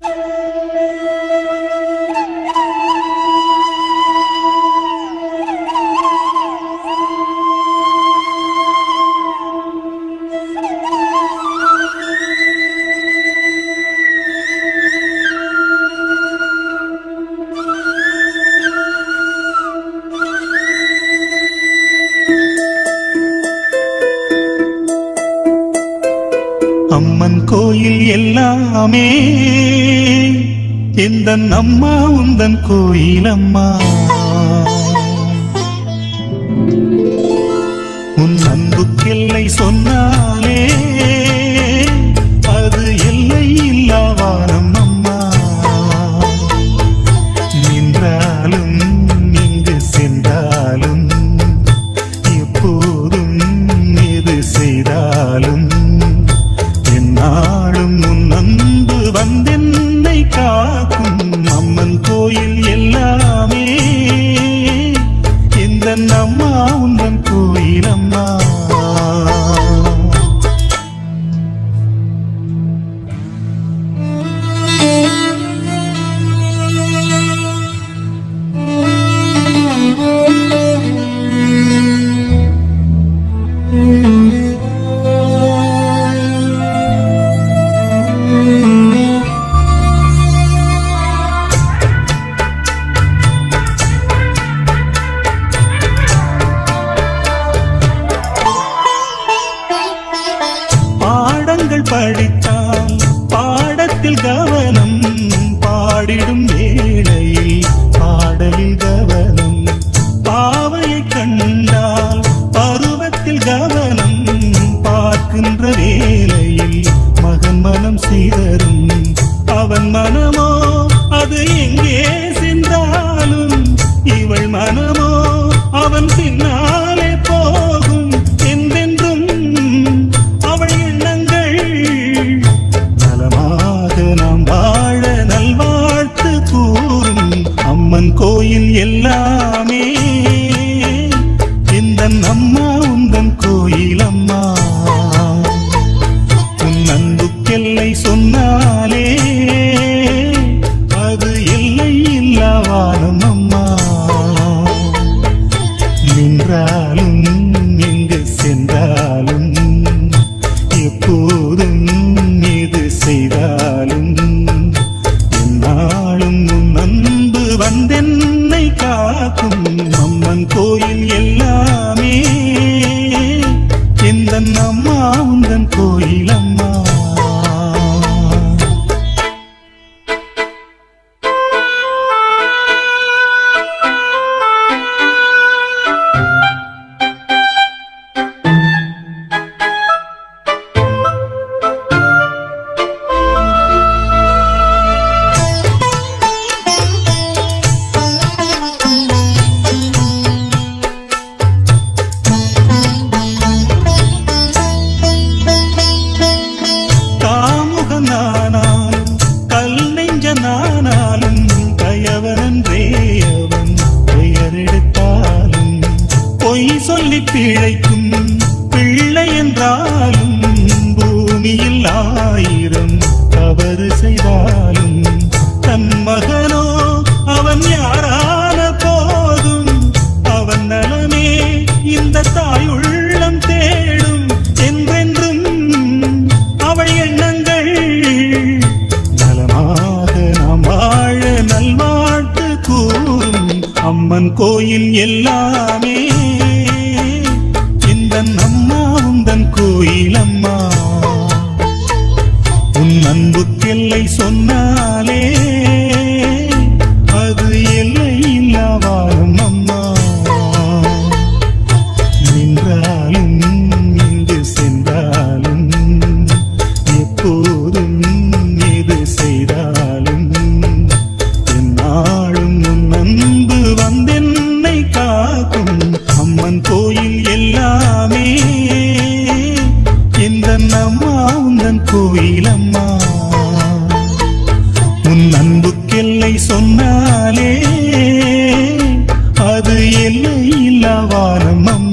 அம்மன் கோயில் எல்லாமே எந்தன் அம்மா உந்தன் கோயில் அம்மா. உன் அன்புக்கெல்லை சொன்னாலே அது எல்லை இல்லா வானம் அம்மா. நின்றாலும் எங்கு சென்றாலும் எப்போதும் எது செய்தாலும் நாளும் உன் அன்பு வந்தென்னை காக்கும். அம்மன் கோயில் எல்லாமே எந்தன் அம்மா உந்தன் கோயில் அம்மா. படித்தால் பாடத்தில் கவனம், பாடிடும் வேளையில் பாடலில் கவனம். பாவையை கண்டால் பருவத்தில் கவனம், பார்க்கின்ற வேளையில் மகன் மனம் சிதறும். அவன் மனமோ அது எங்கே சென்றாலும், இவள் மனமோ அவன் பின்னாலே போகும். என்றென்றும் அவள் எண்ணங்கள் நலமாக நாம் வாழ நல்வாழ்த்து கூறும். அம்மன் கோயில் எல்லாமே எந்தன் அம்மா உந்தன் கோயில் அம்மா. உன் அன்புக்கெல்லை சொன்னாலே அது எல்லை இல்லா வானம் அம்மா. நின்றாலும் எங்கு சென்றாலும் எப்போதும் எது செய்தாலும் என்னாலும் உன் அன்பு வந்தென்னை காக்கும். அம்மன் கோயில் எல்லாமே எந்தன் அம்மா உந்தன் கோயில் அம்மா. நானாலும் கயவனன்றே அவன் பெயரெடுத்தாலும், பொய் சொல்லி பிழைக்கும் பிள்ளை என்றாலும், பூமியில் 1000 தவறு செய்தாலும், தன் மகனோ அவன் யாரான போதும் அவன் நலமே இந்த தாயுள்ளம் தேடும். என்றென்றும் அவள் எண்ணங்கள் நலமாக நாம் வாழ நல்வாழ்த்து கூறும். அம்மன் கோயில் எல்லாமே எந்தன் அம்மா உந்தன் கோயில் அம்மா. உன் அன்புக்கெல்லை சொன்னாலே அது எல்லை இல்லா வாழும் அம்மா. நின்றாலும் எங்கு சென்றாலும் எப்போதும் எது செய்தாலும் என்னாலும் உன் அன்பு வந்தென்னை காக்கும். அம்மன் கோயில் எல்லாமே எந்தன் அம்மா உந்தன் கோயில் அம்மா. உன் அன்புக்கெல்லை சொன்னாலே அது எல்லை இல்லா வானம் அம்மா.